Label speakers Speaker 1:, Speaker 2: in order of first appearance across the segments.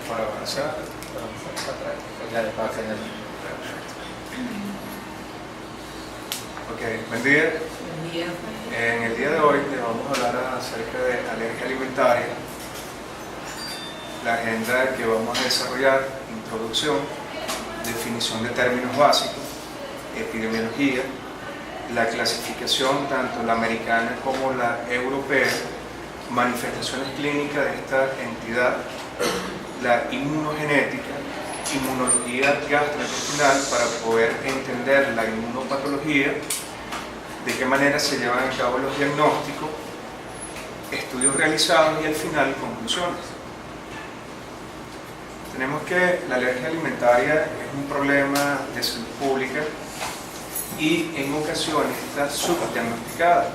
Speaker 1: para avanzar. Ok, buen día. En el día de hoy les vamos a hablar acerca de alergia alimentaria. La agenda que vamos a desarrollar: introducción, definición de términos básicos, epidemiología, la clasificación tanto la americana como la europea, manifestaciones clínicas de esta entidad, la inmunogenética, inmunología gastrointestinal para poder entender la inmunopatología, de qué manera se llevan a cabo los diagnósticos, estudios realizados y al final conclusiones. Tenemos que la alergia alimentaria es un problema de salud pública y en ocasiones está subdiagnosticada.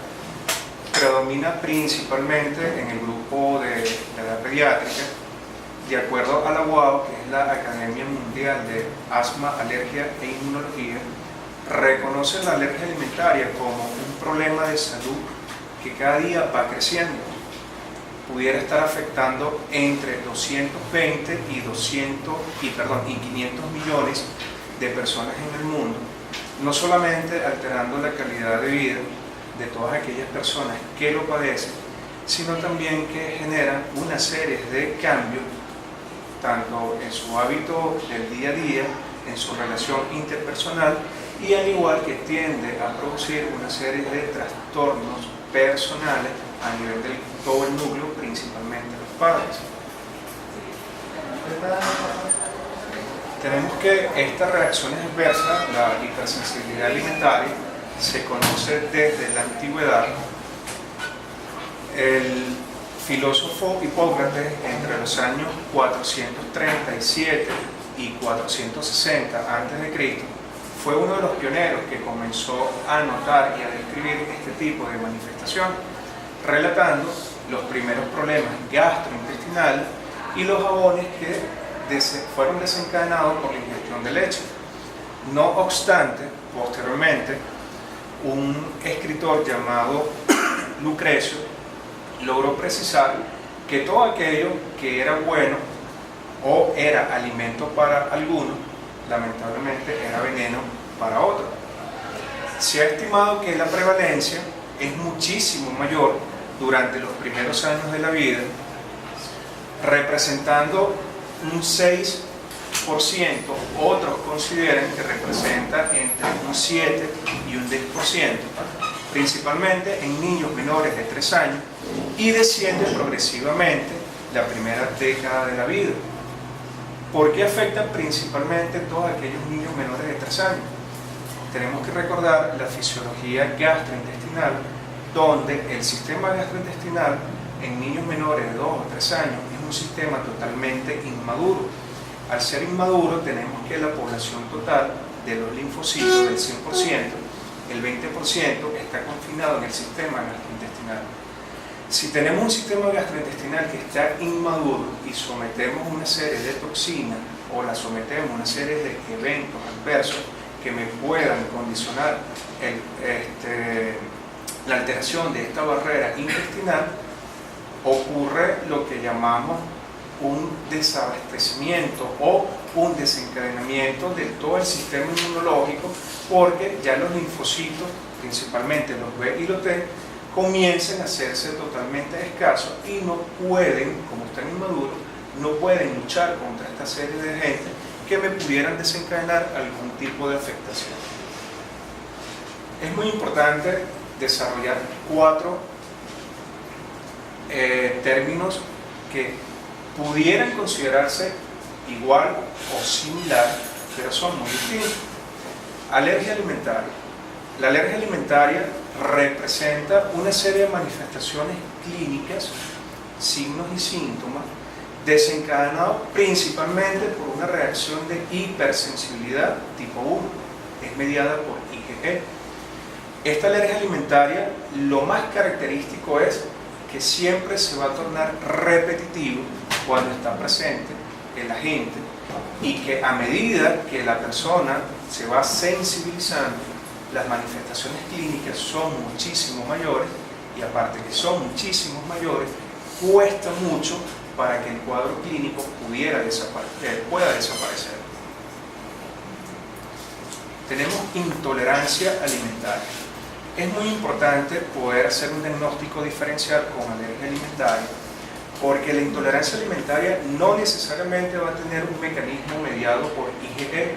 Speaker 1: Predomina principalmente en el grupo de la edad pediátrica. De acuerdo a la UAO, que es la Academia Mundial de Asma, Alergia e Inmunología, reconoce la alergia alimentaria como un problema de salud que cada día va creciendo. Pudiera estar afectando entre 220 y 500 millones de personas en el mundo, no solamente alterando la calidad de vida de todas aquellas personas que lo padecen, sino también que generan una serie de cambios tanto en su hábito del día a día, en su relación interpersonal, y al igual que tiende a producir una serie de trastornos personales a nivel de todo el núcleo, principalmente los padres. Tenemos que estas reacciones adversas, la hipersensibilidad alimentaria, se conoce desde la antigüedad. El filósofo Hipócrates, entre los años 437 y 460 a.C., fue uno de los pioneros que comenzó a notar y a describir este tipo de manifestaciones, relatando los primeros problemas gastrointestinales y los jabones que fueron desencadenados por la ingestión de leche. No obstante, posteriormente, un escritor llamado Lucrecio logró precisar que todo aquello que era bueno o era alimento para algunos, lamentablemente era veneno para otros. Se ha estimado que la prevalencia es muchísimo mayor durante los primeros años de la vida, representando un 6%, otros consideran que representa entre un 7 y un 10%, principalmente en niños menores de 3 años, y desciende progresivamente la primera década de la vida. ¿Por qué afecta principalmente a todos aquellos niños menores de 3 años? Tenemos que recordar la fisiología gastrointestinal, donde el sistema gastrointestinal en niños menores de 2 o 3 años es un sistema totalmente inmaduro. Al ser inmaduro, tenemos que la población total de los linfocitos del 100%, el 20% está confinado en el sistema gastrointestinal. Si tenemos un sistema gastrointestinal que está inmaduro y sometemos una serie de toxinas o la sometemos a una serie de eventos adversos que me puedan condicionar la alteración de esta barrera intestinal, ocurre lo que llamamos un desabastecimiento o un desencadenamiento de todo el sistema inmunológico, porque ya los linfocitos, principalmente los B y los T, comienzan a hacerse totalmente escasos y no pueden, como están inmaduros, no pueden luchar contra esta serie de agentes que me pudieran desencadenar algún tipo de afectación. Es muy importante desarrollar 4 términos que pudieran considerarse igual o similar, pero son muy distintos. Alergia alimentaria. La alergia alimentaria representa una serie de manifestaciones clínicas, signos y síntomas, desencadenados principalmente por una reacción de hipersensibilidad tipo 1, es mediada por IgE. Esta alergia alimentaria, lo más característico es que siempre se va a tornar repetitivo cuando está presente el agente, y que a medida que la persona se va sensibilizando, las manifestaciones clínicas son muchísimo mayores, y aparte que son muchísimo mayores, cuesta mucho para que el cuadro clínico pueda desaparecer. Tenemos intolerancia alimentaria. Es muy importante poder hacer un diagnóstico diferencial con alergia alimentaria, porque la intolerancia alimentaria no necesariamente va a tener un mecanismo mediado por IgE.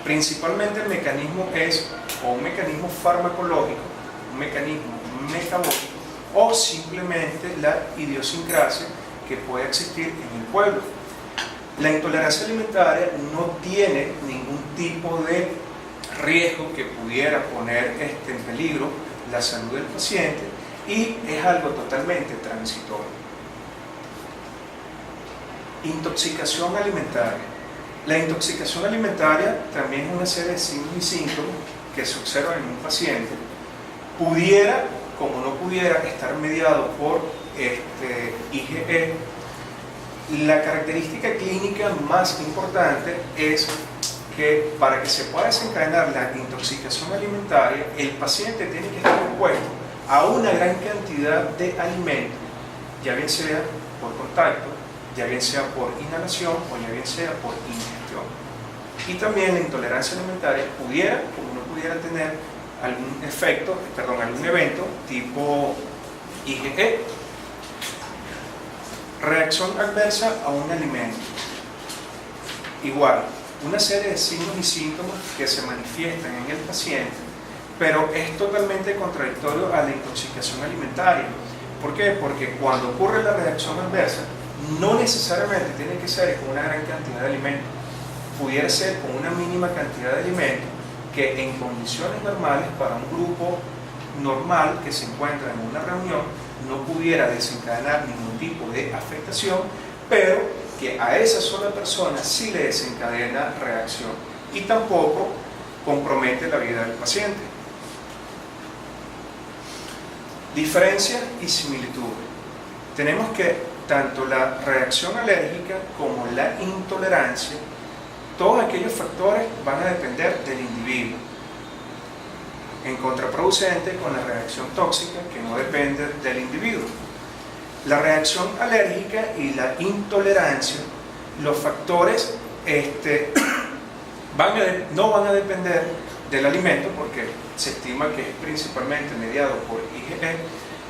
Speaker 1: Principalmente el mecanismo es o un mecanismo farmacológico, un mecanismo metabólico o simplemente la idiosincrasia que puede existir en el pueblo. La intolerancia alimentaria no tiene ningún tipo de riesgo que pudiera poner en peligro la salud del paciente y es algo totalmente transitorio. Intoxicación alimentaria. La intoxicación alimentaria también es una serie de signos y síntomas que se observan en un paciente. Pudiera, como no pudiera, estar mediado por IgE. La característica clínica más importante es que para que se pueda desencadenar la intoxicación alimentaria, el paciente tiene que estar expuesto a una gran cantidad de alimentos, ya bien sea por contacto, ya bien sea por inhalación o ya bien sea por ingestión. Y también la intolerancia alimentaria pudiera, como no pudiera tener algún algún evento tipo IgE. Reacción adversa a un alimento. Igual, una serie de signos y síntomas que se manifiestan en el paciente, pero es totalmente contradictorio a la intoxicación alimentaria. ¿Por qué? Porque cuando ocurre la reacción adversa, no necesariamente tiene que ser con una gran cantidad de alimentos. Pudiera ser con una mínima cantidad de alimentos que en condiciones normales para un grupo normal que se encuentra en una reunión no pudiera desencadenar ningún tipo de afectación, pero que a esa sola persona sí le desencadena reacción y tampoco compromete la vida del paciente. Diferencias y similitudes. Tenemos que tanto la reacción alérgica como la intolerancia, todos aquellos factores van a depender del individuo. En contraproducente con la reacción tóxica, que no depende del individuo. La reacción alérgica y la intolerancia, los factores no van a depender del alimento, porque se estima que es principalmente mediado por IgE.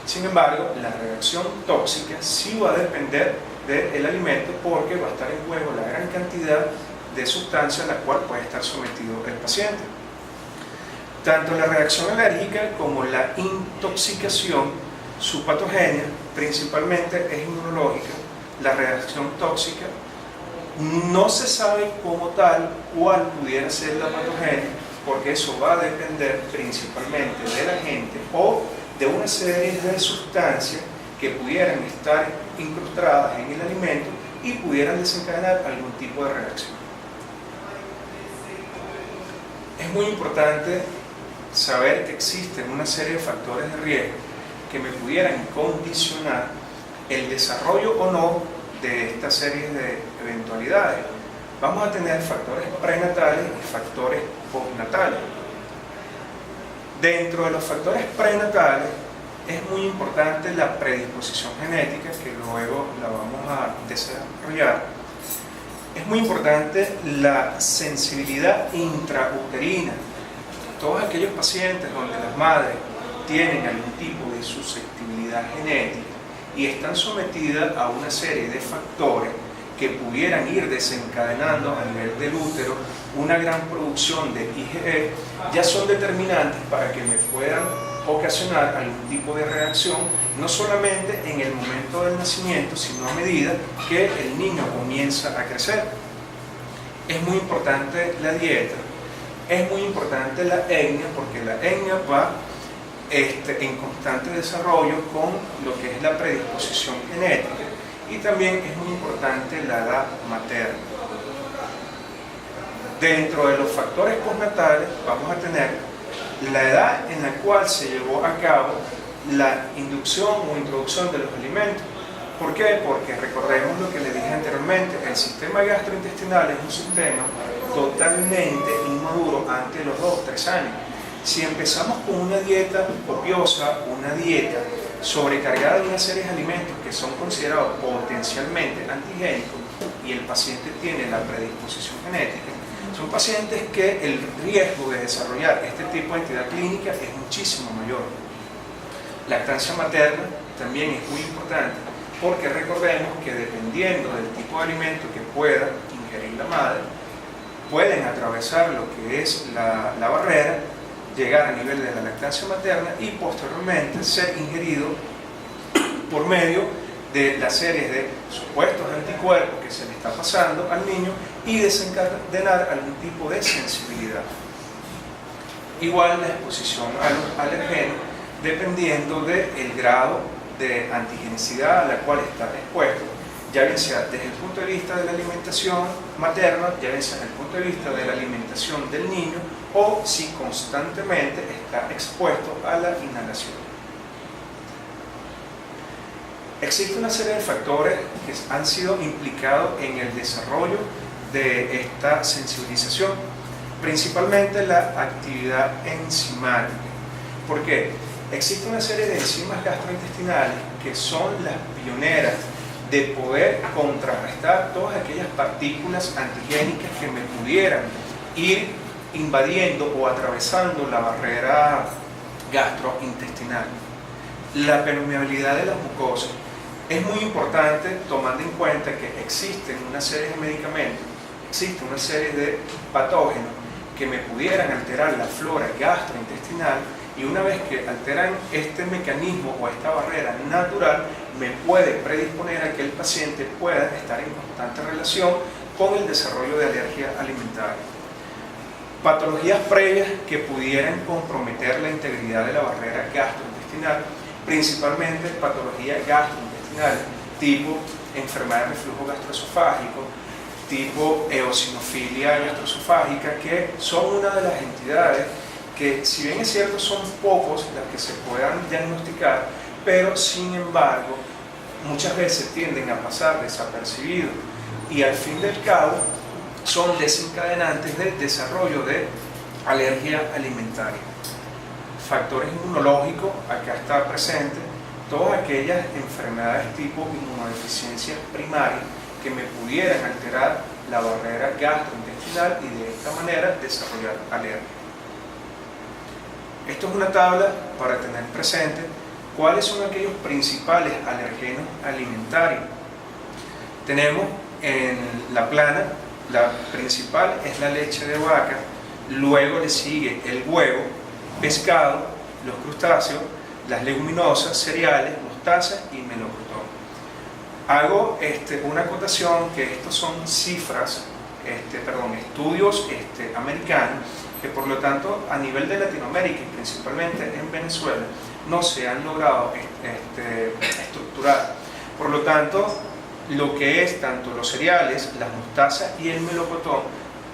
Speaker 1: Sin embargo, la reacción tóxica sí va a depender del alimento, porque va a estar en juego la gran cantidad de sustancias a la cual puede estar sometido el paciente. Tanto la reacción alérgica como la intoxicación, su patogenia principalmente es inmunológica. La reacción tóxica no se sabe como tal cuál pudiera ser la patogenia, porque eso va a depender principalmente del agente o de una serie de sustancias que pudieran estar incrustadas en el alimento y pudieran desencadenar algún tipo de reacción. Es muy importante saber que existen una serie de factores de riesgo que me pudieran condicionar el desarrollo o no de esta serie de eventualidades. Vamos a tener factores prenatales y factores postnatales. Dentro de los factores prenatales es muy importante la predisposición genética, que luego la vamos a desarrollar. Es muy importante la sensibilidad intrauterina. Todos aquellos pacientes donde las madres tienen algún tipo de susceptibilidad genética y están sometidas a una serie de factores que pudieran ir desencadenando a nivel del útero una gran producción de IgE, ya son determinantes para que me puedan ocasionar algún tipo de reacción, no solamente en el momento del nacimiento, sino a medida que el niño comienza a crecer. Es muy importante la dieta, es muy importante la etnia, porque la etnia va en constante desarrollo con lo que es la predisposición genética, y también es muy importante la edad materna. Dentro de los factores postnatales vamos a tener la edad en la cual se llevó a cabo la inducción o introducción de los alimentos. ¿Por qué? Porque recordemos lo que le dije anteriormente, el sistema gastrointestinal es un sistema totalmente inmaduro antes de los 2 o 3 años. Si empezamos con una dieta copiosa, una dieta sobrecargada de una serie de alimentos que son considerados potencialmente antigénicos y el paciente tiene la predisposición genética, son pacientes que el riesgo de desarrollar este tipo de entidad clínica es muchísimo mayor. Lactancia materna también es muy importante porque recordemos que dependiendo del tipo de alimento que pueda ingerir la madre, pueden atravesar lo que es la barrera, llegar a nivel de la lactancia materna y posteriormente ser ingerido por medio de las series de supuestos anticuerpos que se le está pasando al niño y desencadenar algún tipo de sensibilidad. Igual la exposición a los alergenos dependiendo del grado de antigenicidad a la cual está expuesto, ya bien sea desde el punto de vista de la alimentación materna, ya bien sea desde el punto de vista de la alimentación del niño o si constantemente está expuesto a la inhalación. Existe una serie de factores que han sido implicados en el desarrollo de esta sensibilización, principalmente la actividad enzimática. ¿Por qué? Existe una serie de enzimas gastrointestinales que son las pioneras de poder contrarrestar todas aquellas partículas antigénicas que me pudieran ir invadiendo o atravesando la barrera gastrointestinal. La permeabilidad de las mucosas es muy importante tomando en cuenta que existen una serie de medicamentos, existe una serie de patógenos que me pudieran alterar la flora gastrointestinal y una vez que alteran este mecanismo o esta barrera natural, me puede predisponer a que el paciente pueda estar en constante relación con el desarrollo de alergia alimentaria. Patologías previas que pudieran comprometer la integridad de la barrera gastrointestinal, principalmente patologías gastrointestinales tipo enfermedad de reflujo gastroesofágico, tipo eosinofilia gastroesofágica, que son una de las entidades que, si bien es cierto, son pocos las que se puedan diagnosticar, pero sin embargo muchas veces tienden a pasar desapercibidos y al fin del cabo son desencadenantes del desarrollo de alergia alimentaria. Factores inmunológicos, acá está presente todas aquellas enfermedades tipo inmunodeficiencia primaria que me pudieran alterar la barrera gastrointestinal y de esta manera desarrollar alergia. Esto es una tabla para tener presente cuáles son aquellos principales alergenos alimentarios. Tenemos en la plana, la principal es la leche de vaca, luego le sigue el huevo, pescado, los crustáceos, las leguminosas, cereales, mostazas y melocotón. Hago una acotación que estos son cifras, estudios americanos, que por lo tanto a nivel de Latinoamérica y principalmente en Venezuela no se han logrado estructurar. Por lo tanto, lo que es tanto los cereales, las mostazas y el melocotón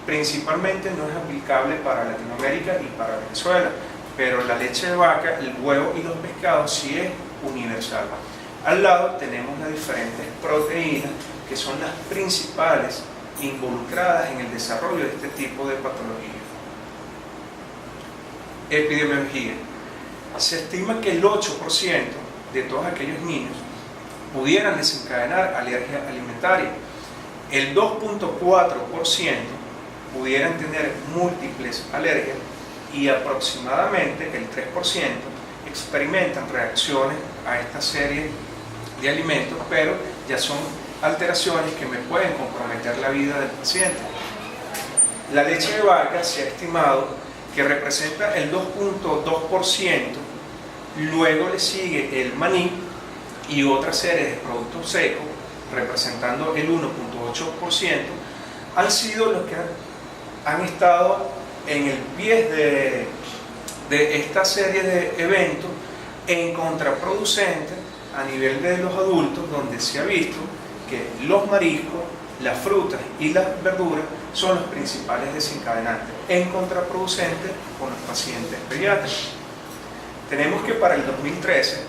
Speaker 1: principalmente no es aplicable para Latinoamérica y para Venezuela, pero la leche de vaca, el huevo y los pescados sí es universal. Al lado tenemos las diferentes proteínas que son las principales involucradas en el desarrollo de este tipo de patología. Epidemiología. Se estima que el 8% de todos aquellos niños pudieran desencadenar alergia alimentaria. El 2.4% pudieran tener múltiples alergias y aproximadamente el 3% experimentan reacciones a esta serie de alimentos, pero ya son alteraciones que me pueden comprometer la vida del paciente. La leche de vaca se ha estimado que representa el 2.2%, luego le sigue el maní y otra serie de productos secos, representando el 1.8%, han sido los que han estado en el pie de esta serie de eventos en contraproducente a nivel de los adultos, donde se ha visto que los mariscos, las frutas y las verduras son los principales desencadenantes, en contraproducente con los pacientes pediátricos. Tenemos que para el 2013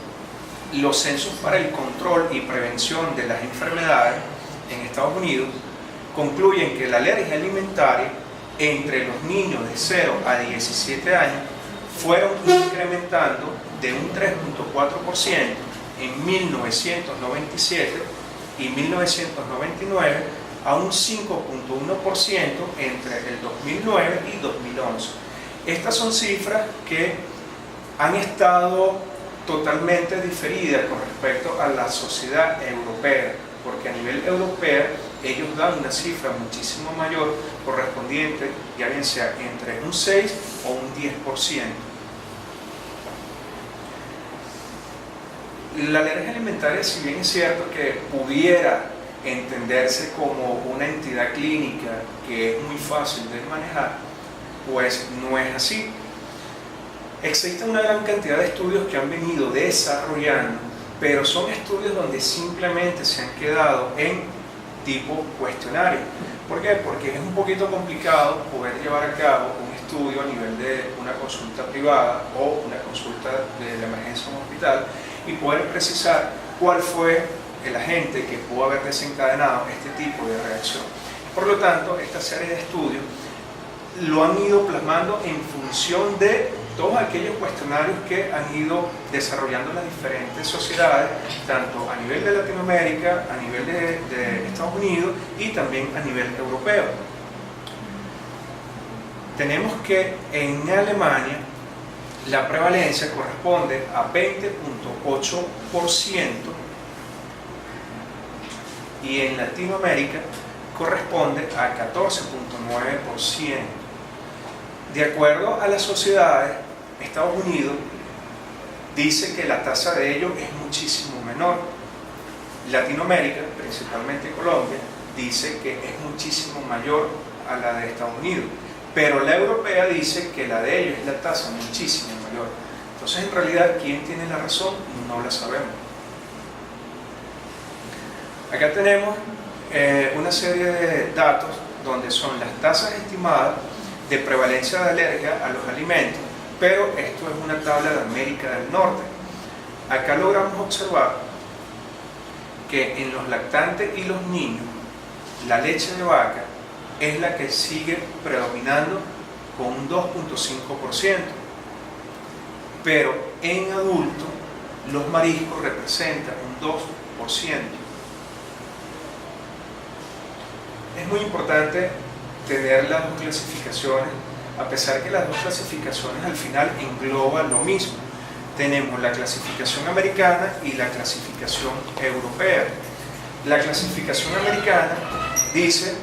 Speaker 1: los censos para el control y prevención de las enfermedades en Estados Unidos concluyen que la alergia alimentaria entre los niños de 0 a 17 años fueron incrementando de un 3.4% en 1997 y 1999 a un 5.1% entre el 2009 y 2011. Estas son cifras que han estado totalmente diferidas con respecto a la sociedad europea, porque a nivel europeo ellos dan una cifra muchísimo mayor correspondiente, ya bien sea entre un 6 o un 10%. La alergia alimentaria, si bien es cierto que pudiera entenderse como una entidad clínica que es muy fácil de manejar, pues no es así. Existe una gran cantidad de estudios que han venido desarrollando, pero son estudios donde simplemente se han quedado en tipo cuestionario. ¿Por qué? Porque es un poquito complicado poder llevar a cabo un estudio a nivel de una consulta privada o una consulta de la emergencia en un hospital y poder precisar cuál fue el agente que pudo haber desencadenado este tipo de reacción. Por lo tanto, esta serie de estudios lo han ido plasmando en función de todos aquellos cuestionarios que han ido desarrollando las diferentes sociedades, tanto a nivel de Latinoamérica, a nivel de Estados Unidos y también a nivel europeo. Tenemos que en Alemania la prevalencia corresponde a 20.8% y en Latinoamérica corresponde a 14.9%. De acuerdo a las sociedades, Estados Unidos dice que la tasa de ello es muchísimo menor. Latinoamérica, principalmente Colombia, dice que es muchísimo mayor a la de Estados Unidos, pero la europea dice que la de ellos es la tasa muchísimo mayor. Entonces, en realidad, ¿quién tiene la razón? No la sabemos. Acá tenemos una serie de datos donde son las tasas estimadas de prevalencia de alergia a los alimentos, pero esto es una tabla de América del Norte. Acá logramos observar que en los lactantes y los niños la leche de vaca es la que sigue predominando con un 2.5%, pero en adultos los mariscos representan un 2%. Es muy importante tener las dos clasificaciones, a pesar que las dos clasificaciones al final engloban lo mismo. Tenemos la clasificación americana y la clasificación europea. La clasificación americana dice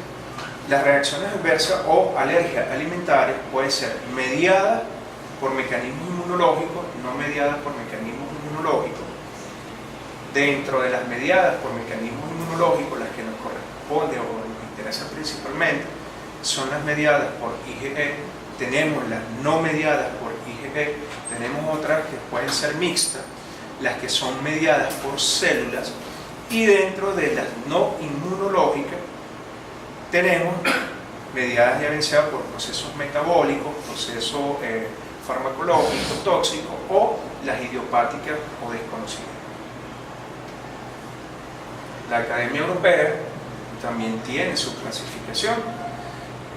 Speaker 1: las reacciones adversas o alergias alimentarias pueden ser mediadas por mecanismos inmunológicos, no mediadas por mecanismos inmunológicos. Dentro de las mediadas por mecanismos inmunológicos, las que nos corresponde o nos interesa principalmente son las mediadas por IgE, tenemos las no mediadas por IgE, tenemos otras que pueden ser mixtas, las que son mediadas por células, y dentro de las no inmunológicas tenemos mediadas ya bien sea por procesos metabólicos, procesos farmacológicos, tóxicos o las idiopáticas o desconocidas. La Academia Europea también tiene su clasificación,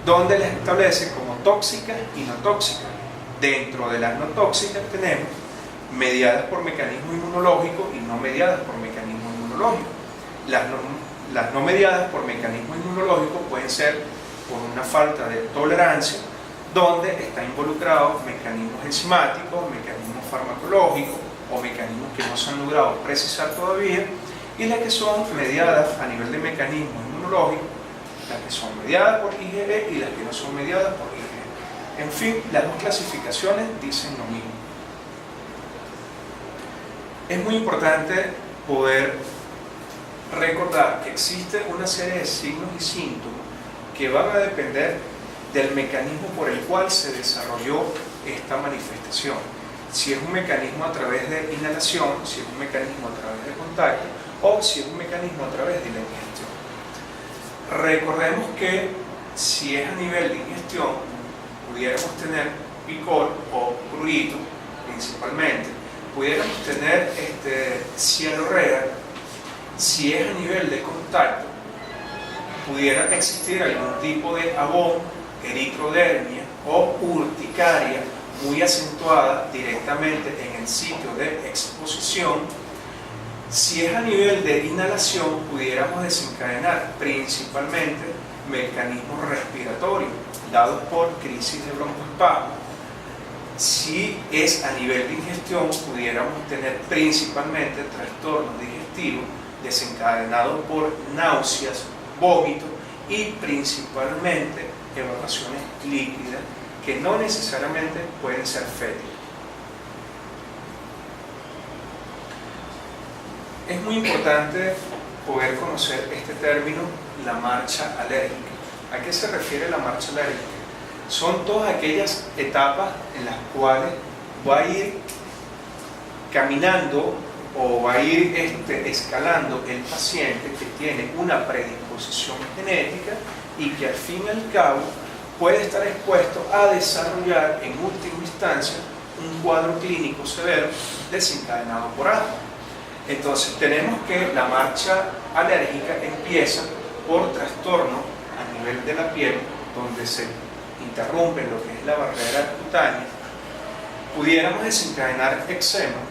Speaker 1: donde las establece como tóxicas y no tóxicas. Dentro de las no tóxicas tenemos mediadas por mecanismo inmunológico y no mediadas por mecanismo inmunológico. Las no mediadas por mecanismo inmunológico pueden ser por una falta de tolerancia, donde están involucrados mecanismos enzimáticos, mecanismos farmacológicos o mecanismos que no se han logrado precisar todavía, y las que son mediadas a nivel de mecanismo inmunológico, las que son mediadas por IgE y las que no son mediadas por IgE. En fin, las dos clasificaciones dicen lo mismo. Es muy importante poder recordar que existe una serie de signos y síntomas que van a depender del mecanismo por el cual se desarrolló esta manifestación. Si es un mecanismo a través de inhalación, si es un mecanismo a través de contacto o si es un mecanismo a través de la ingestión. Recordemos que si es a nivel de ingestión, pudiéramos tener picor o prurito principalmente, pudiéramos tener cialorrea. Si es a nivel de contacto, pudiera existir algún tipo de abón, eritrodermia o urticaria muy acentuada directamente en el sitio de exposición. Si es a nivel de inhalación, pudiéramos desencadenar principalmente mecanismos respiratorios dados por crisis de broncoespasmo. Si es a nivel de ingestión, pudiéramos tener principalmente trastornos digestivos desencadenados por náuseas, vómitos y principalmente evacuaciones líquidas que no necesariamente pueden ser fétidas. Es muy importante poder conocer este término, la marcha alérgica. ¿A qué se refiere la marcha alérgica? Son todas aquellas etapas en las cuales va a ir caminando o va a ir escalando el paciente que tiene una predisposición genética y que al fin y al cabo puede estar expuesto a desarrollar en última instancia un cuadro clínico severo desencadenado por asma. Entonces tenemos que la marcha alérgica empieza por trastorno a nivel de la piel, donde se interrumpe lo que es la barrera cutánea. Pudiéramos desencadenar eczema.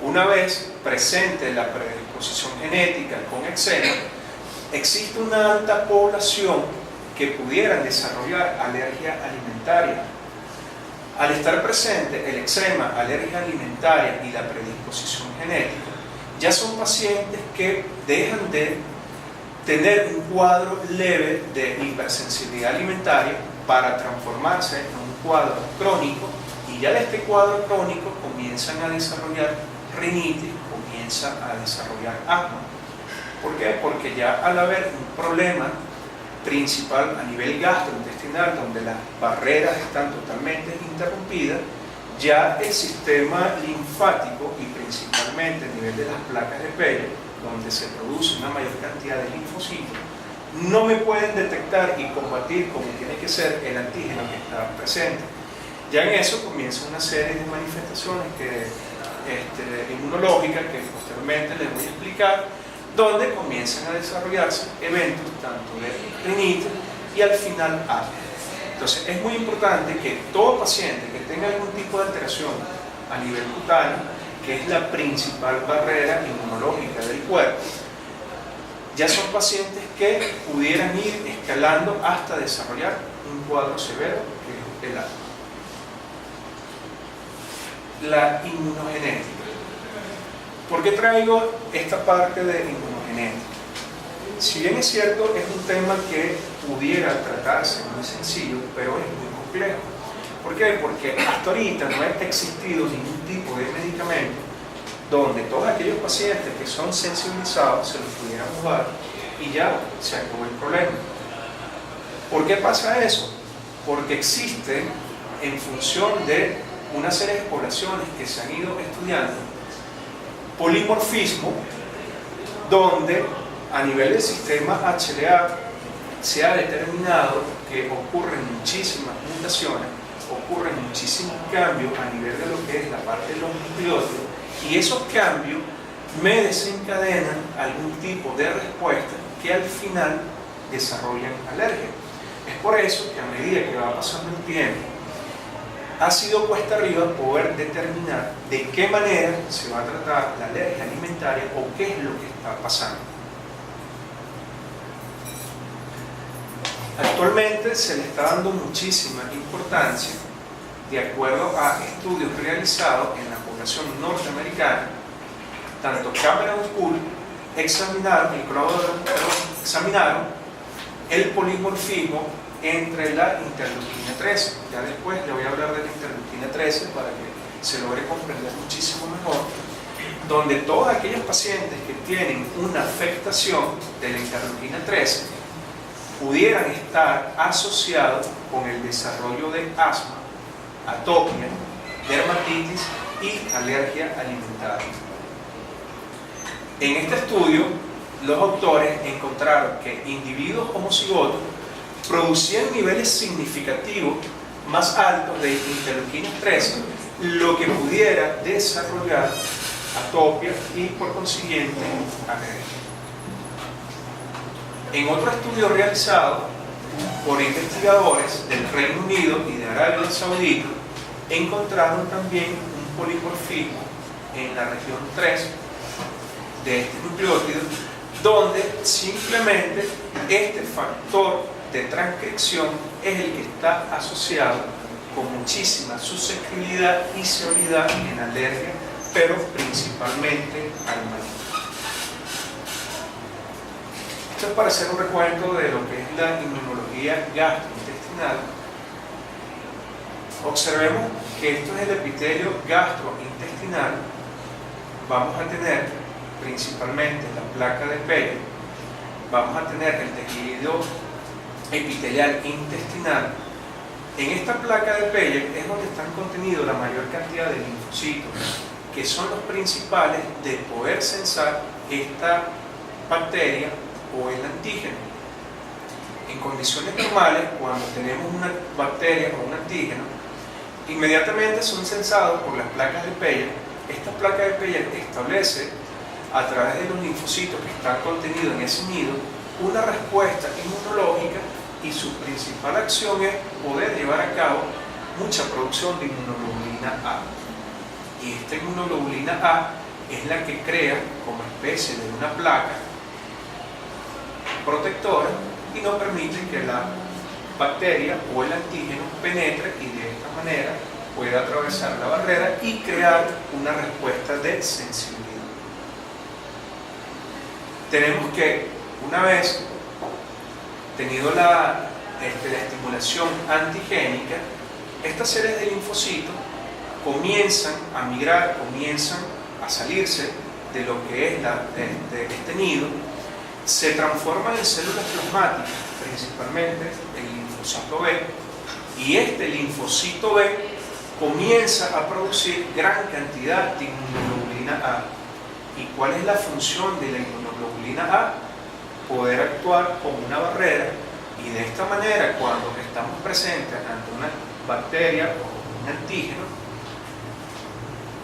Speaker 1: Una vez presente la predisposición genética con eczema, existe una alta población que pudieran desarrollar alergia alimentaria. Al estar presente el eczema, alergia alimentaria y la predisposición genética, ya son pacientes que dejan de tener un cuadro leve de hipersensibilidad alimentaria para transformarse en un cuadro crónico, y ya de este cuadro crónico comienzan a desarrollar rinitis, comienzan a desarrollar asma. ¿Por qué? Porque ya al haber un problema principal a nivel gastrointestinal, donde las barreras están totalmente interrumpidas, ya el sistema linfático y principalmente a nivel de las placas de pelo, donde se produce una mayor cantidad de linfocitos, no me pueden detectar y combatir como tiene que ser el antígeno que está presente. Ya en eso comienza una serie de manifestaciones inmunológicas que posteriormente les voy a explicar, donde comienzan a desarrollarse eventos tanto de rinitis y al final asma. Entonces es muy importante que todo paciente que tenga algún tipo de alteración a nivel cutáneo, que es la principal barrera inmunológica del cuerpo, ya son pacientes que pudieran ir escalando hasta desarrollar un cuadro severo que es el asma. La inmunogenética. ¿Por qué traigo esta parte de inmunogenética? Si bien es cierto, es un tema que pudiera tratarse muy sencillo, pero es muy complejo. ¿Por qué? Porque hasta ahorita no ha existido ningún tipo de medicamento donde todos aquellos pacientes que son sensibilizados se los pudiéramos dar y ya se acabó el problema. ¿Por qué pasa eso? Porque existen, en función de una serie de poblaciones que se han ido estudiando, polimorfismo, donde a nivel del sistema HLA se ha determinado que ocurren muchísimas mutaciones, ocurren muchísimos cambios a nivel de lo que es la parte de los nucleótidos, y esos cambios me desencadenan algún tipo de respuesta que al final desarrollan alergia. Es por eso que a medida que va pasando el tiempo, ha sido cuesta arriba poder determinar de qué manera se va a tratar la alergia alimentaria o qué es lo que está pasando. Actualmente se le está dando muchísima importancia, de acuerdo a estudios realizados en la población norteamericana. Tanto Cameron School examinaron el polimorfismo entre la interleuquina 13. Ya después le voy a hablar de la interleuquina 13 para que se logre comprender muchísimo mejor, donde todos aquellos pacientes que tienen una afectación de la interleuquina 13 pudieran estar asociados con el desarrollo de asma, atopia, dermatitis y alergia alimentaria. En este estudio, los autores encontraron que individuos homocigotos producían niveles significativos más altos de interleuquina 13, lo que pudiera desarrollar atopia y por consiguiente alergia. En otro estudio realizado por investigadores del Reino Unido y de Arabia Saudita, encontraron también un polimorfismo en la región 3, de este nucleótido, donde simplemente este factor de transcripción es el que está asociado con muchísima susceptibilidad y severidad en alergia, pero principalmente al maní. Esto es para hacer un recuento de lo que es la inmunología gastrointestinal. Observemos que esto es el epitelio gastrointestinal. Vamos a tener principalmente la placa de Peyerl, vamos a tener el tejido epitelial intestinal. En esta placa de Peyerl es donde están contenidos la mayor cantidad de linfocitos, que son los principales de poder censar esta bacteria o el antígeno. En condiciones normales, cuando tenemos una bacteria o un antígeno, inmediatamente son censados por las placas de Peyerl. Esta placa de Peyerl establece, a través de los linfocitos que están contenidos en ese nido, una respuesta inmunológica, y su principal acción es poder llevar a cabo mucha producción de inmunoglobulina A. Y esta inmunoglobulina A es la que crea como especie de una placa protectora y no permite que la bacteria o el antígeno penetre y de esta manera pueda atravesar la barrera y crear una respuesta de sensibilidad. Tenemos que, una vez tenido la estimulación antigénica, estas series de linfocitos comienzan a migrar, comienzan a salirse de lo que es este nido, se transforman en células plasmáticas, principalmente el linfocito B, y este linfocito B comienza a producir gran cantidad de inmunoglobulina A. ¿Y cuál es la función de la inmunoglobulina A? Poder actuar como una barrera, y de esta manera, cuando estamos presentes ante una bacteria o un antígeno,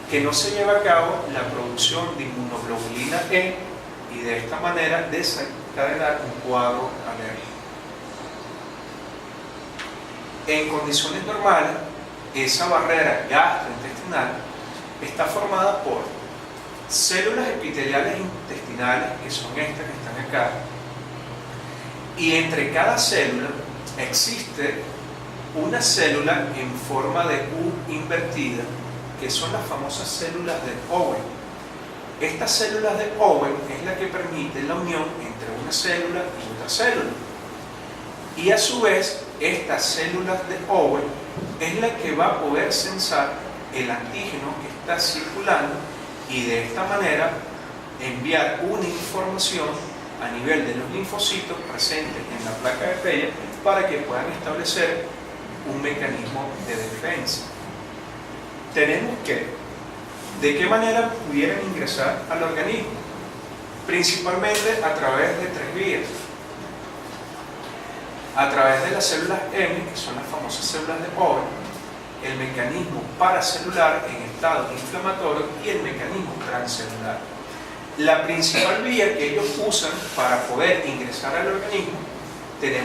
Speaker 1: que no se lleva a cabo la producción de inmunoglobulina E, y de esta manera desencadenar un cuadro alérgico. En condiciones normales, esa barrera gastrointestinal está formada por células epiteliales intestinales, que son estas que están acá, y entre cada célula existe una célula en forma de U invertida, que son las famosas células de Owen. Estas células de Owen es la que permite la unión entre una célula y otra célula. Y a su vez, estas células de Owen es la que va a poder censar el antígeno que está circulando y de esta manera enviar una información a nivel de los linfocitos presentes en la placa de Peyerl para que puedan establecer un mecanismo de defensa. Tenemos que, ¿de qué manera pudieran ingresar al organismo? Principalmente a través de tres vías. A través de las células M, que son las famosas células de Owen, el mecanismo paracelular en estado inflamatorio y el mecanismo transcelular. La principal vía que ellos usan para poder ingresar al organismo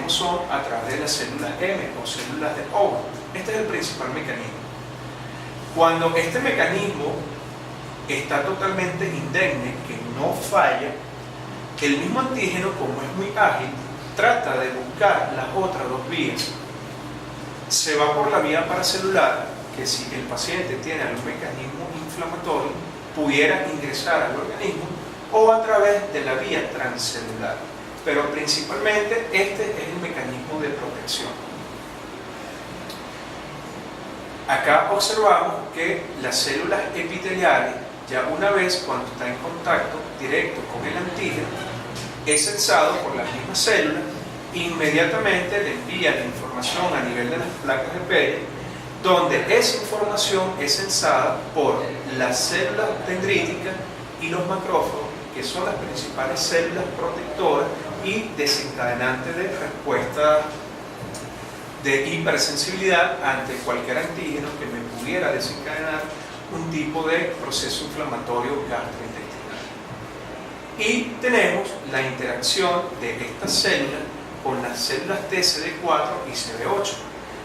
Speaker 1: son a través de las células M o células de Owen. Este es el principal mecanismo. Cuando este mecanismo está totalmente indemne, que no falla, el mismo antígeno, como es muy ágil, trata de buscar las otras dos vías. Se va por la vía paracelular, que si el paciente tiene algún mecanismo inflamatorio, pudiera ingresar al organismo, o a través de la vía transcelular. Pero principalmente este es el mecanismo de protección. Acá observamos que las células epiteliales, ya una vez cuando está en contacto directo con el antígeno, es censado por las mismas células, inmediatamente le envía la información a nivel de las placas de Peyerl, donde esa información es censada por las células dendríticas y los macrófagos, que son las principales células protectoras y desencadenantes de respuesta de hipersensibilidad ante cualquier antígeno que me pudiera desencadenar un tipo de proceso inflamatorio gastrointestinal. Y tenemos la interacción de estas células con las células TCD4 y CD8.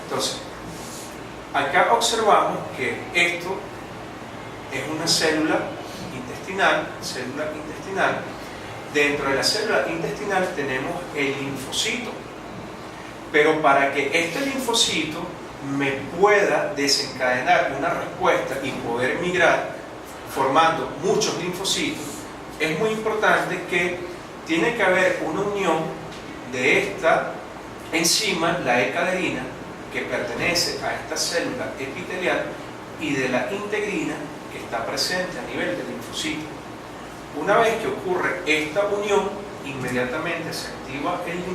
Speaker 1: Entonces, acá observamos que esto es una célula intestinal intestinal. Dentro de la célula intestinal tenemos el linfocito. Pero para que este linfocito me pueda desencadenar una respuesta y poder migrar formando muchos linfocitos, es muy importante que tiene que haber una unión de esta enzima, la E-caderina, que pertenece a esta célula epitelial, y de la integrina, que está presente a nivel del linfocito. Una vez que ocurre esta unión, inmediatamente se activa el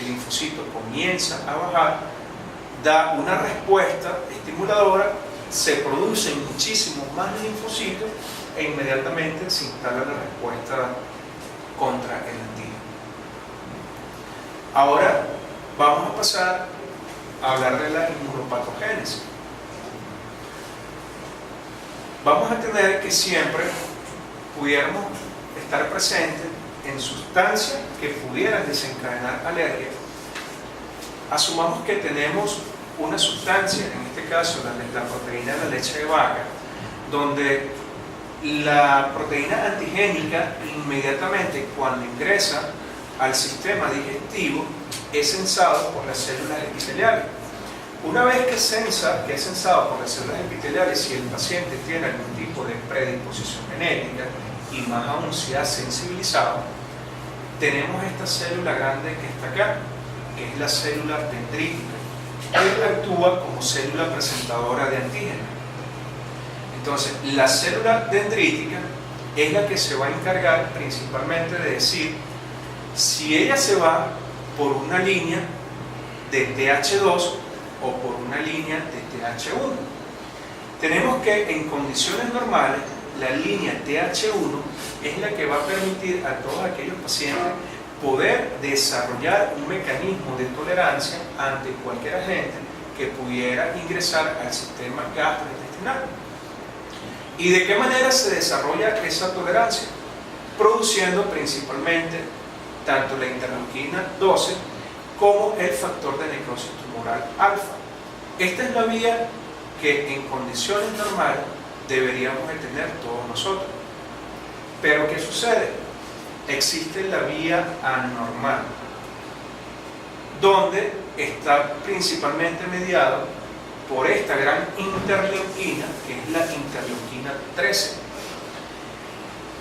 Speaker 1: linfocito comienza a bajar, da una respuesta estimuladora, se producen muchísimos más linfocitos e inmediatamente se instala la respuesta contra el antígeno. Ahora vamos a pasar a hablar de la inmunopatogénesis. Vamos a tener que siempre pudiéramos estar presentes en sustancias que pudieran desencadenar alergia. Asumamos que tenemos una sustancia, en este caso la proteína de la leche de vaca, donde la proteína antigénica inmediatamente cuando ingresa al sistema digestivo es sensado por las células epiteliales. Una vez que es sensado por las células epiteliales, si el paciente tiene algún tipo de predisposición genética y más aún se ha sensibilizado, tenemos esta célula grande que está acá, que es la célula dendrítica, que actúa como célula presentadora de antígenos. Entonces, la célula dendrítica es la que se va a encargar principalmente de decir si ella se va por una línea de TH2 o por una línea de TH1. Tenemos que en condiciones normales la línea TH1 es la que va a permitir a todos aquellos pacientes poder desarrollar un mecanismo de tolerancia ante cualquier agente que pudiera ingresar al sistema gastrointestinal. ¿Y de qué manera se desarrolla esa tolerancia? Produciendo principalmente tanto la interleuquina 12 como el factor de necrosis tumoral alfa. Esta es la vía que en condiciones normales deberíamos de tener todos nosotros. Pero ¿qué sucede? Existe la vía anormal, donde está principalmente mediado por esta gran interleuquina, que es la interleuquina 13.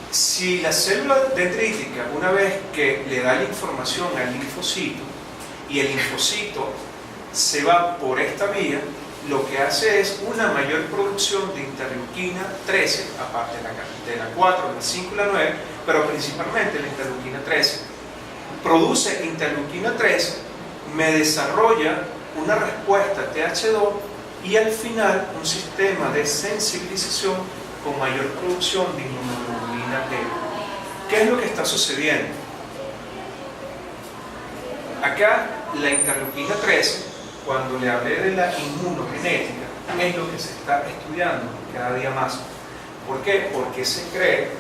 Speaker 1: Si la célula dendrítica, una vez que le da la información al linfocito y el linfocito se va por esta vía, lo que hace es una mayor producción de interleuquina 13, aparte de la 4, la 5 y la 9, pero principalmente la interleuquina 13. Produce interleuquina 13, me desarrolla una respuesta TH2 y al final un sistema de sensibilización con mayor producción de inmunoglobulina E. ¿Qué es lo que está sucediendo? Acá la interleuquina 13, cuando le hablé de la inmunogenética, es lo que se está estudiando cada día más. ¿Por qué? Porque se cree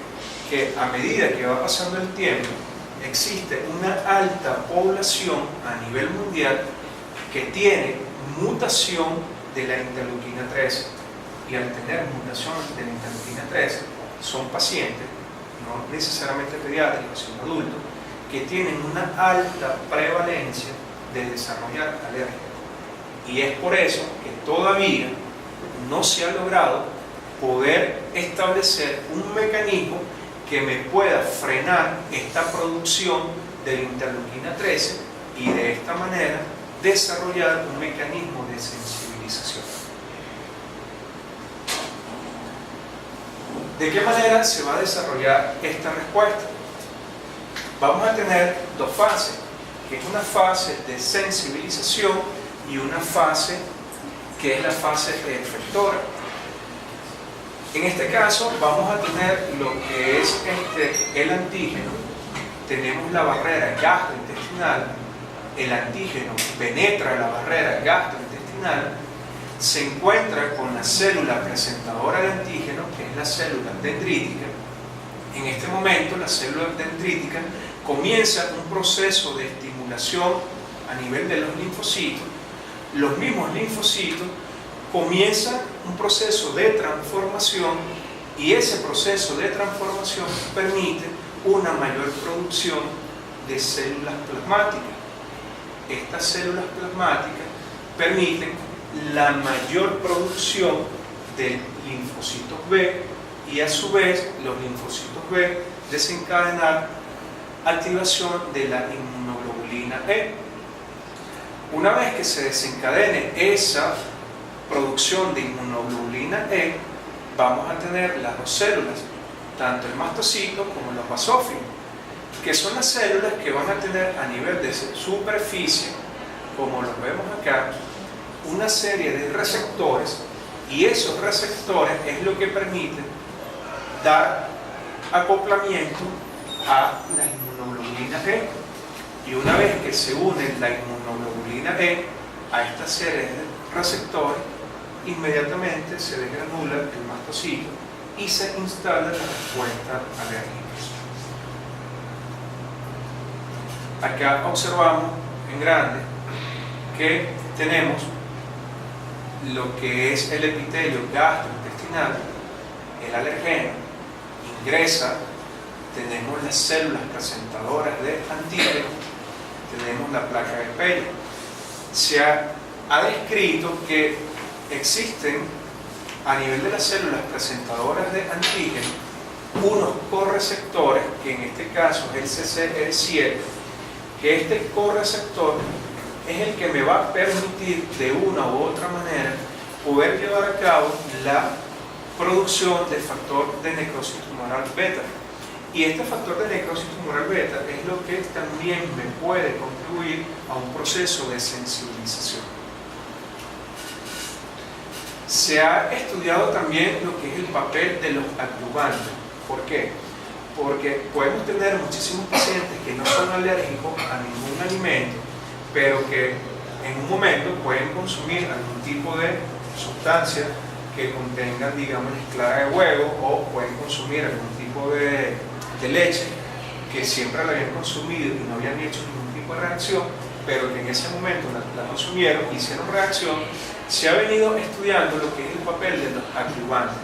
Speaker 1: que a medida que va pasando el tiempo, existe una alta población a nivel mundial que tiene mutación de la interleuquina 13. Y al tener mutación de la interleuquina 13, son pacientes, no necesariamente pediátricos, sino adultos, que tienen una alta prevalencia de desarrollar alergia. Y es por eso que todavía no se ha logrado poder establecer un mecanismo que me pueda frenar esta producción de la interleuquina 13 y de esta manera desarrollar un mecanismo de sensibilización. ¿De qué manera se va a desarrollar esta respuesta? Vamos a tener dos fases, que es una fase de sensibilización y una fase que es la fase efectora. En este caso vamos a tener lo que es el antígeno. Tenemos la barrera gastrointestinal, el antígeno penetra la barrera gastrointestinal, se encuentra con la célula presentadora de antígeno, que es la célula dendrítica. En este momento la célula dendrítica comienza un proceso de estimulación a nivel de los linfocitos. Los mismos linfocitos comienzan un proceso de transformación Y ese proceso de transformación permite una mayor producción de células plasmáticas. Estas células plasmáticas permiten la mayor producción de linfocitos B y a su vez los linfocitos B desencadenar activación de la inmunoglobulina E. Una vez que se desencadene esa producción de inmunoglobulina E, vamos a tener las dos células, tanto el mastocito como los basófilos, que son las células que van a tener a nivel de superficie, como los vemos acá, una serie de receptores, y esos receptores es lo que permite dar acoplamiento a la inmunoglobulina E. Y una vez que se une la inmunoglobulina E a esta serie de receptores, inmediatamente se desgranula el mastocito y se instala la respuesta alérgica. Acá observamos en grande que tenemos lo que es el epitelio gastrointestinal, el alergeno, ingresa, tenemos las células presentadoras de antígeno, tenemos la placa de Peyerl. Se ha descrito que existen a nivel de las células presentadoras de antígeno unos correceptores, que en este caso es el CCL7, que este correceptor es el que me va a permitir de una u otra manera poder llevar a cabo la producción del factor de necrosis tumoral beta. Y este factor de necrosis tumoral beta es lo que también me puede contribuir a un proceso de sensibilización. Se ha estudiado también lo que es el papel de los adyuvantes. ¿Por qué? Porque podemos tener muchísimos pacientes que no son alérgicos a ningún alimento, pero que en un momento pueden consumir algún tipo de sustancia que contengan, digamos, clara de huevo, o pueden consumir algún tipo de leche que siempre la habían consumido y no habían hecho ningún tipo de reacción, pero que en ese momento la consumieron, hicieron reacción. Se ha venido estudiando lo que es el papel de los adyuvantes.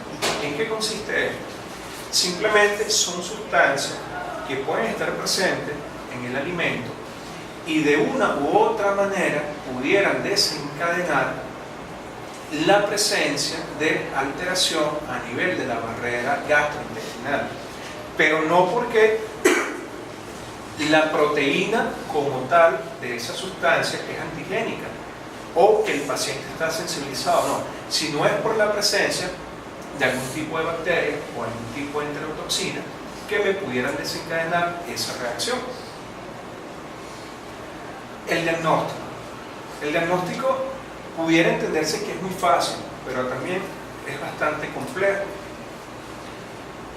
Speaker 1: ¿En qué consiste esto? Simplemente son sustancias que pueden estar presentes en el alimento y de una u otra manera pudieran desencadenar la presencia de alteración a nivel de la barrera gastrointestinal, pero no porque la proteína como tal de esa sustancia es antigénica o que el paciente está sensibilizado, no, sino es por la presencia de algún tipo de bacteria o algún tipo de enterotoxina que me pudieran desencadenar esa reacción. El diagnóstico. El diagnóstico pudiera entenderse que es muy fácil, pero también es bastante complejo.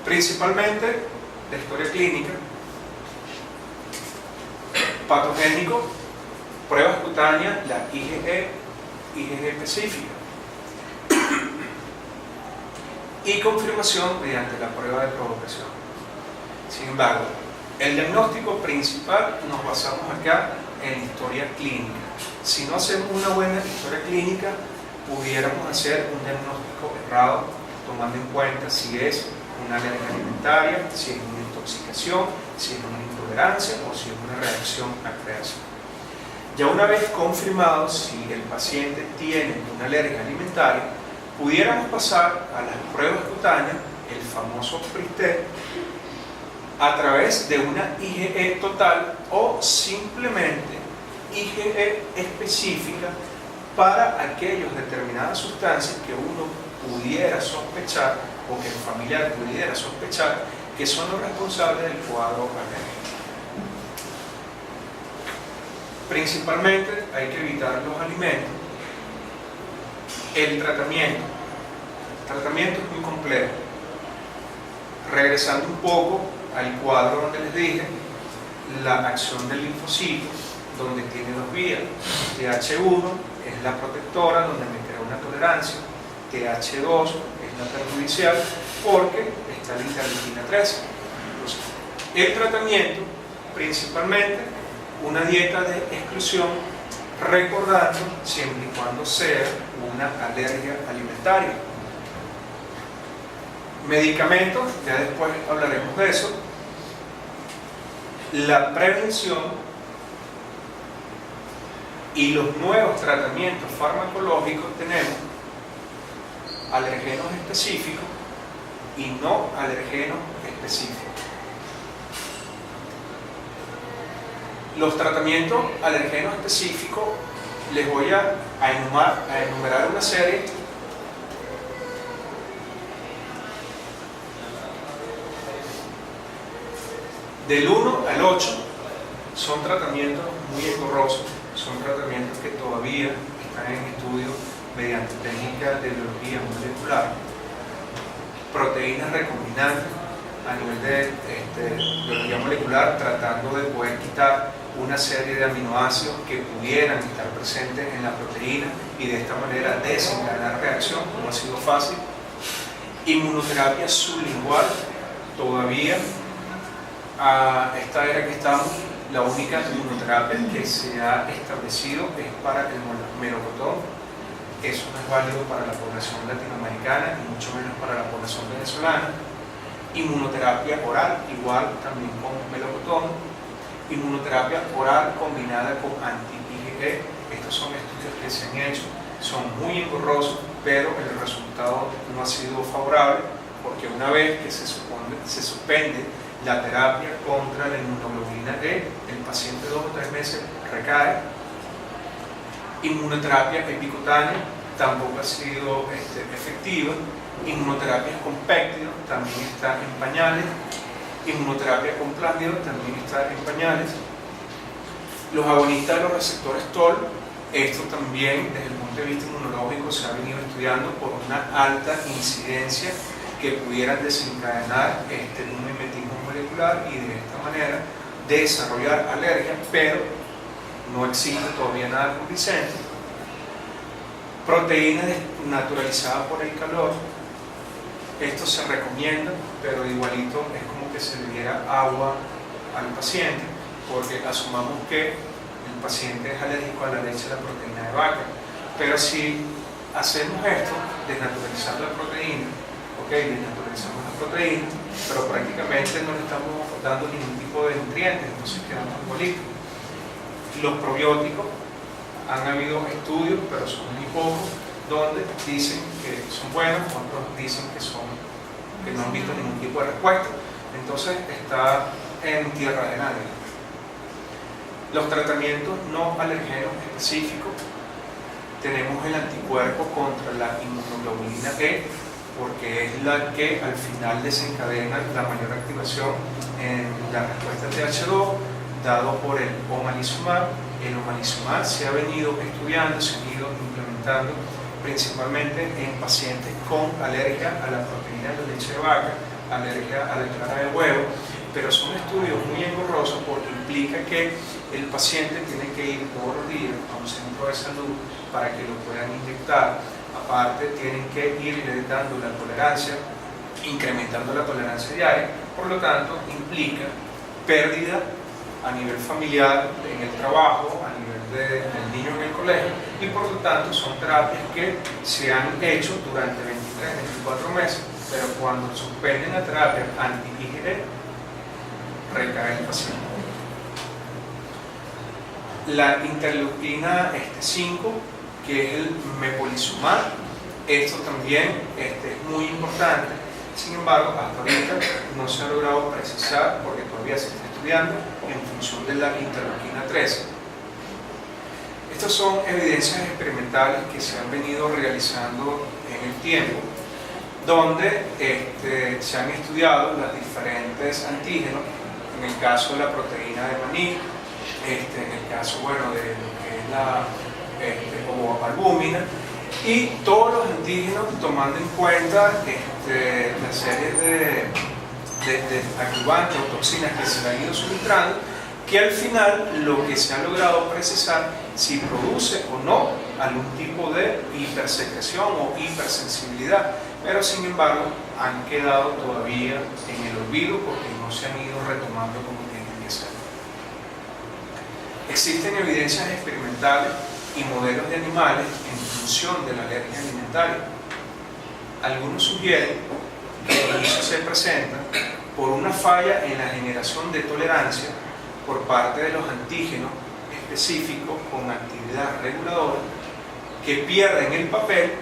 Speaker 1: Principalmente la historia clínica, patogénico, pruebas cutáneas, la IgE específica, y confirmación mediante la prueba de provocación. Sin embargo, el diagnóstico principal nos basamos acá en historia clínica. Si no hacemos una buena historia clínica, pudiéramos hacer un diagnóstico errado, tomando en cuenta si es una alergia alimentaria, si es una intoxicación, si es una intolerancia o si es una reacción adversa. Ya una vez confirmado si el paciente tiene una alergia alimentaria, pudiéramos pasar a las pruebas cutáneas, el famoso PRIT-T, a través de una IgE total o simplemente IgE específica para aquellas determinadas sustancias que uno pudiera sospechar o que el familiar pudiera sospechar que son los responsables del cuadro alérgico. Principalmente hay que evitar los alimentos. El tratamiento es muy complejo. Regresando un poco al cuadro donde les dije, la acción del linfocito, donde tiene dos vías. TH1 es la protectora, donde me crea una tolerancia. TH2 es la perjudicial, porque está la interleuquina 13. Entonces, el tratamiento, principalmente, una dieta de exclusión, recordando siempre y cuando sea una alergia alimentaria. Medicamentos, ya después hablaremos de eso. La prevención y los nuevos tratamientos farmacológicos. Tenemos alergenos específicos y no alergenos específicos. Los tratamientos alergenos específicos, les voy a enumerar una serie. Del 1 al 8 son tratamientos muy engorrosos, son tratamientos que todavía están en estudio mediante técnicas de biología molecular. Proteínas recombinantes a nivel de biología molecular, tratando de poder quitar una serie de aminoácidos que pudieran estar presentes en la proteína y de esta manera desencadenar reacción. No ha sido fácil. Inmunoterapia sublingual, todavía a esta era que estamos, la única inmunoterapia que se ha establecido es para el melocotón. Eso no es válido para la población latinoamericana y mucho menos para la población venezolana. Inmunoterapia oral, igual también con melocotón. Inmunoterapia oral combinada con anti-IgE. Estos son estudios que se han hecho, son muy engorrosos, pero el resultado no ha sido favorable, porque una vez que se suspende la terapia contra la inmunoglobulina E, el paciente 2 o 3 meses recae. Inmunoterapia epicutánea tampoco ha sido efectiva. Inmunoterapias con péptidos también están en pañales. Inmunoterapia con plásmido también está en pañales. Los agonistas de los receptores TOL, esto también desde el punto de vista inmunológico se ha venido estudiando por una alta incidencia que pudieran desencadenar un mimetismo molecular y de esta manera desarrollar alergia, pero no existe todavía nada convincente. Proteínas naturalizadas por el calor, esto se recomienda, pero igualito es como que se le diera agua al paciente, porque asumamos que el paciente es alérgico a la leche de la proteína de vaca. Pero si hacemos esto, desnaturalizar la proteína, desnaturalizamos la proteína, pero prácticamente no le estamos dando ningún tipo de nutrientes, entonces quedamos igualitos. Los probióticos, han habido estudios, pero son muy pocos, donde dicen que son buenos, otros dicen que no han visto ningún tipo de respuesta. Entonces está en tierra de nadie. Los tratamientos no alergenos específicos, tenemos el anticuerpo contra la inmunoglobulina E, porque es la que al final desencadena la mayor activación en la respuesta TH2, dado por el omalizumab. El omalizumab se ha venido estudiando, se ha ido implementando principalmente en pacientes con alergia a la proteína de leche de vaca, alergia a la clara de huevo, pero son estudios muy engorrosos porque implica que el paciente tiene que ir todos los días a un centro de salud para que lo puedan inyectar. Aparte, tienen que irle dando la tolerancia, incrementando la tolerancia diaria, por lo tanto, implica pérdida a nivel familiar, en el trabajo, a nivel del niño en el colegio, y por lo tanto son terapias que se han hecho durante 23-24 meses, pero cuando suspenden la terapia anti-IgE, recae el paciente. La interleuquina 5, que es el mepolizumab, esto también es muy importante. Sin embargo, hasta ahorita no se ha logrado precisar, porque todavía se está estudiando en función de la interleuquina 13. Estas son evidencias experimentales que se han venido realizando en el tiempo, donde se han estudiado los diferentes antígenos, en el caso de la proteína de maní, en el caso de lo que es la ovoalbúmina, y todos los antígenos tomando en cuenta la serie de adyuvantes o toxinas que se han ido suministrando, que al final lo que se ha logrado precisar si produce o no algún tipo de hipersecreción o hipersensibilidad, pero sin embargo han quedado todavía en el olvido porque no se han ido retomando como tienen que ser. Existen evidencias experimentales y modelos de animales en función de la alergia alimentaria. Algunos sugieren de inicio se presenta por una falla en la generación de tolerancia por parte de los antígenos específicos con actividad reguladora que pierden el papel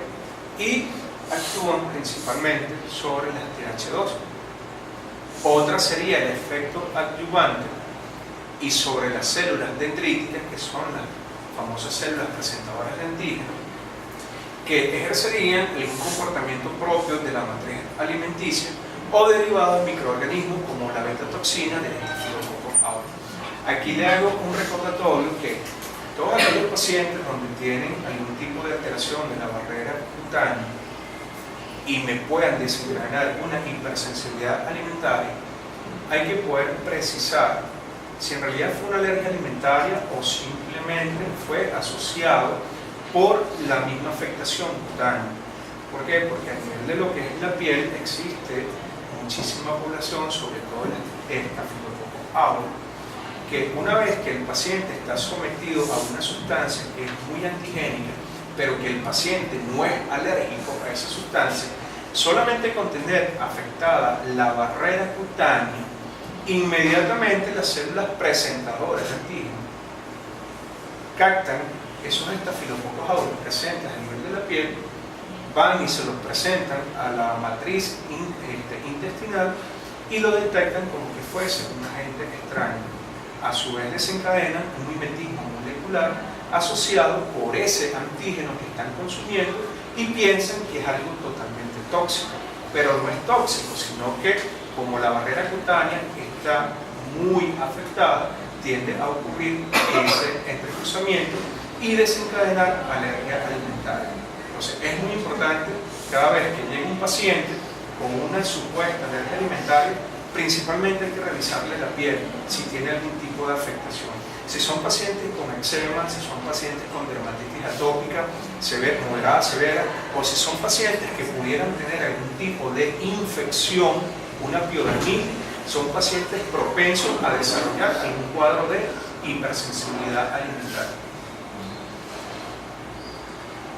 Speaker 1: y actúan principalmente sobre las TH2. Otra sería el efecto adyuvante y sobre las células dendríticas, que son las famosas células presentadoras de antígenos, que ejercerían el comportamiento propio de la matriz alimenticia o derivado de microorganismos como la beta-toxina del Staphylococcus aureus. Aquí le hago un recordatorio que todos aquellos pacientes donde tienen algún tipo de alteración de la barrera cutánea y me puedan desencadenar una hipersensibilidad alimentaria, hay que poder precisar si en realidad fue una alergia alimentaria o simplemente fue asociado por la misma afectación cutánea. ¿Por qué? Porque a nivel de lo que es la piel existe muchísima población, sobre todo el Staphylococcus aureus, que una vez que el paciente está sometido a una sustancia que es muy antigénica, pero que el paciente no es alérgico a esa sustancia, solamente con tener afectada la barrera cutánea, inmediatamente las células presentadoras de antígenos captan esos Staphylococcus aureus presentes a nivel de la piel, van y se los presentan a la matriz intestinal y lo detectan como que fuese un agente extraño. A su vez desencadenan un mimetismo molecular asociado por ese antígeno que están consumiendo y piensan que es algo totalmente tóxico, pero no es tóxico, sino que como la barrera cutánea está muy afectada, tiende a ocurrir ese entrecruzamiento y desencadenar alergia alimentaria. Entonces es muy importante cada vez que llegue un paciente con una supuesta alergia alimentaria, principalmente hay que revisarle la piel si tiene algún tipo de afectación. Si son pacientes con eczema, si son pacientes con dermatitis atópica severa, moderada, severa, o si son pacientes que pudieran tener algún tipo de infección, una piodermitis, son pacientes propensos a desarrollar algún cuadro de hipersensibilidad alimentaria.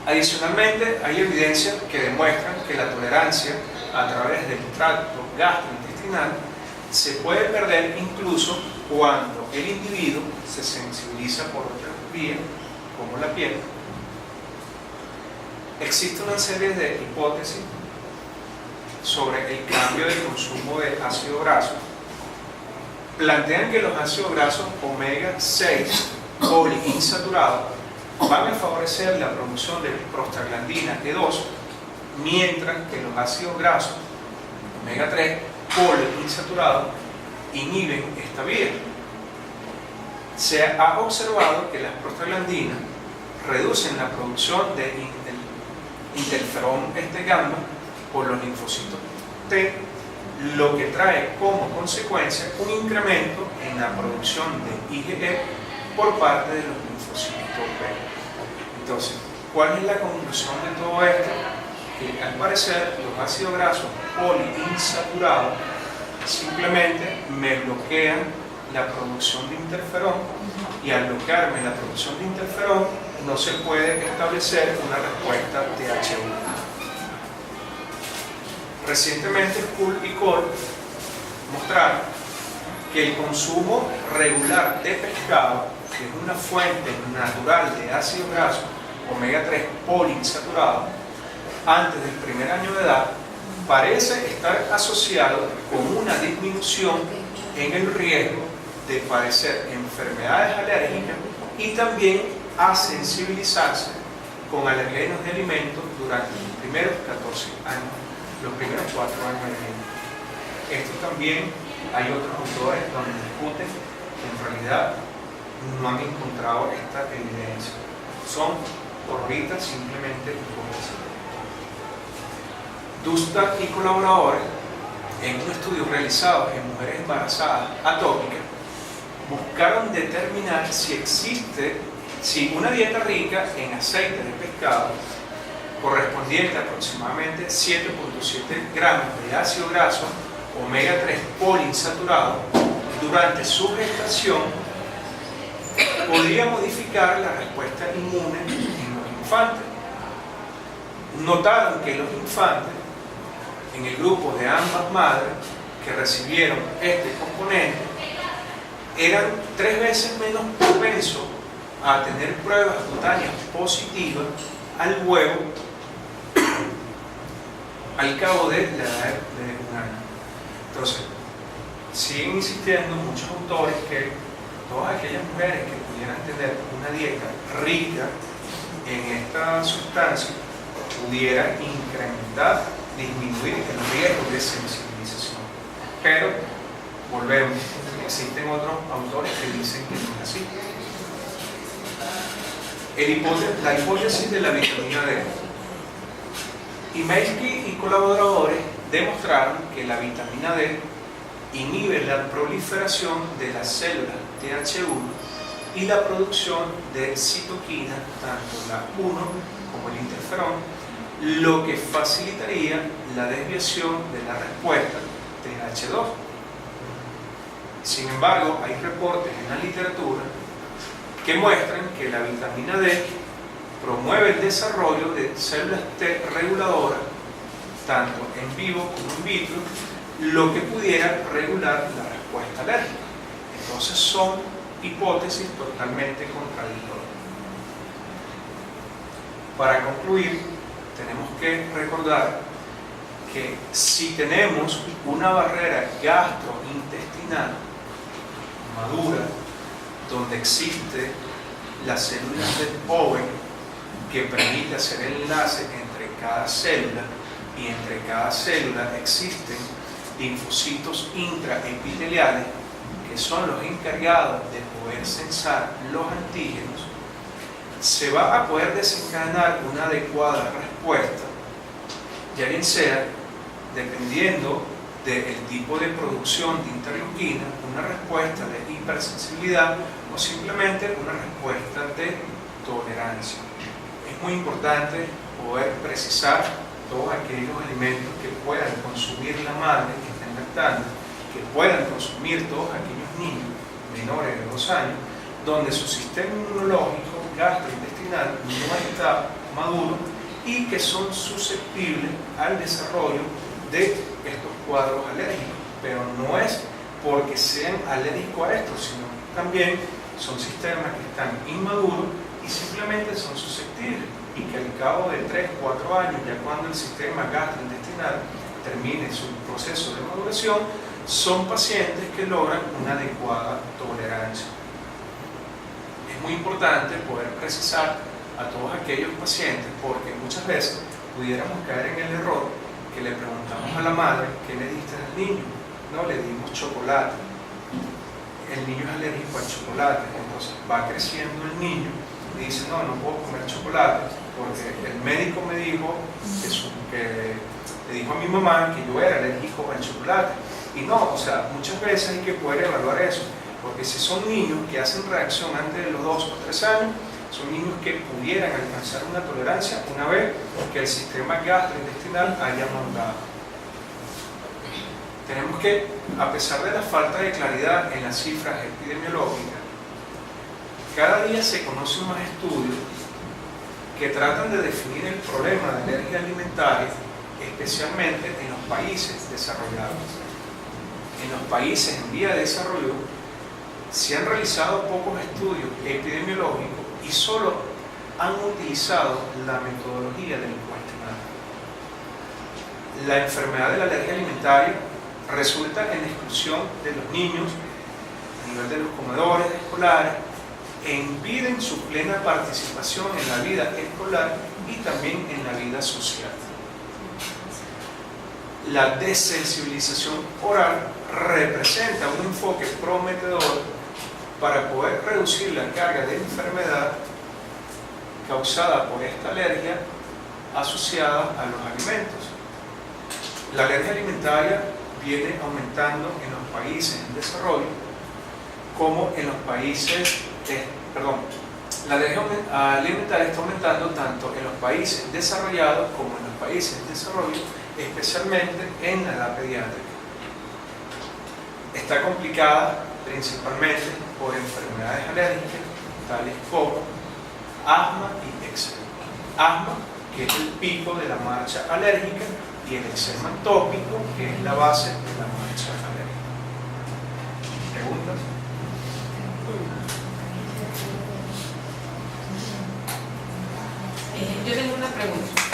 Speaker 1: Adicionalmente, hay evidencias que demuestran que la tolerancia a través del tracto gastrointestinal se puede perder incluso cuando el individuo se sensibiliza por otras vías, como la piel. Existe una serie de hipótesis sobre el cambio de consumo de ácido graso. Plantean que los ácidos grasos omega 6 poliinsaturados van a favorecer la producción de prostaglandina E2, mientras que los ácidos grasos omega 3 poliinsaturados inhiben esta vía. Se ha observado que las prostaglandinas reducen la producción de interferón gamma por los linfocitos T, lo que trae como consecuencia un incremento en la producción de IgE por parte de los linfocitos B. Entonces, ¿cuál es la conclusión de todo esto? Que al parecer los ácidos grasos poliinsaturados simplemente me bloquean la producción de interferón, y al bloquearme la producción de interferón no se puede establecer una respuesta TH1. Recientemente Skull y Cole mostraron que el consumo regular de pescado, que es una fuente natural de ácido graso omega 3 poliinsaturado, antes del primer año de edad, parece estar asociado con una disminución en el riesgo de padecer enfermedades alérgicas y también a sensibilizarse con alergenos de alimentos durante los primeros 14 años, los primeros 4 años de vida. Esto también hay otros autores donde discuten que en realidad no han encontrado esta evidencia. Son por ahorita simplemente hipótesis. Dustad y colaboradores, en un estudio realizado en mujeres embarazadas atópicas, buscaron determinar si una dieta rica en aceite de pescado, correspondiente a aproximadamente 7.7 gramos de ácido graso omega 3 poliinsaturado durante su gestación, podría modificar la respuesta inmune en los infantes. Notaron que los infantes en el grupo de ambas madres que recibieron este componente eran 3 veces menos propensos a tener pruebas cutáneas positivas al huevo al cabo de la edad de 1 año. Entonces, siguen insistiendo muchos autores que todas aquellas mujeres que pudieran tener una dieta rica en esta sustancia pudieran incrementar, disminuir el riesgo de sensibilización. Pero, volvemos, existen otros autores que dicen que no es así. La hipótesis de la vitamina D. Imersky y colaboradores demostraron que la vitamina D inhibe la proliferación de las células TH1 y la producción de citoquinas, tanto la 1 como el interferón, lo que facilitaría la desviación de la respuesta TH2. Sin embargo, hay reportes en la literatura que muestran que la vitamina D promueve el desarrollo de células T reguladoras, tanto en vivo como in vitro, lo que pudiera regular la respuesta alérgica. Entonces son hipótesis totalmente contradictorias. Para concluir, tenemos que recordar que si tenemos una barrera gastrointestinal madura, donde existe las células del Owen que permite hacer el enlace entre cada célula, y entre cada célula existen linfocitos intraepiteliales que son los encargados de poder sensar los antígenos, se va a poder desencadenar una adecuada respuesta, ya bien sea dependiendo del tipo de producción de interleuquina, una respuesta de hipersensibilidad o simplemente una respuesta de tolerancia. Es muy importante poder precisar todos aquellos alimentos que puedan consumir la madre que estén lactando, que puedan consumir todos aquellos niños menores de 2 años, donde su sistema inmunológico gastrointestinal no está maduro y que son susceptibles al desarrollo de estos cuadros alérgicos. Pero no es porque sean alérgicos a esto, sino también son sistemas que están inmaduros y simplemente son susceptibles, y que al cabo de 3-4 años, ya cuando el sistema gastrointestinal termine su proceso de maduración, son pacientes que logran una adecuada tolerancia. Es muy importante poder precisar a todos aquellos pacientes, porque muchas veces pudiéramos caer en el error que le preguntamos a la madre: ¿qué le diste al niño? No, le dimos chocolate. El niño es alérgico al chocolate, entonces va creciendo el niño y dice: no puedo comer chocolate porque el médico me dijo que le dijo a mi mamá que yo era alérgico al chocolate. Y no, o sea, muchas veces hay que poder evaluar eso, porque si son niños que hacen reacción antes de los 2 o 3 años, son niños que pudieran alcanzar una tolerancia una vez que el sistema gastrointestinal haya madurado. Tenemos que, a pesar de la falta de claridad en las cifras epidemiológicas, cada día se conocen más estudios que tratan de definir el problema de alergia alimentaria, especialmente en los países desarrollados. En los países en vía de desarrollo se han realizado pocos estudios epidemiológicos y solo han utilizado la metodología del cuestionario. La enfermedad de la alergia alimentaria resulta en la exclusión de los niños a nivel de los comedores escolares e impiden su plena participación en la vida escolar y también en la vida social. La desensibilización oral representa un enfoque prometedor para poder reducir la carga de enfermedad causada por esta alergia asociada a los alimentos. La alergia alimentaria viene aumentando en los países en desarrollo como en los países, la alergia alimentaria está aumentando tanto en los países desarrollados como en los países en desarrollo, especialmente en la edad pediátrica. Está complicada principalmente por enfermedades alérgicas tales como asma y eczema. Asma, que es el pico de la marcha alérgica, y el eczema tópico, que es la base de la matriz alérgica. ¿Preguntas?
Speaker 2: Yo tengo una pregunta.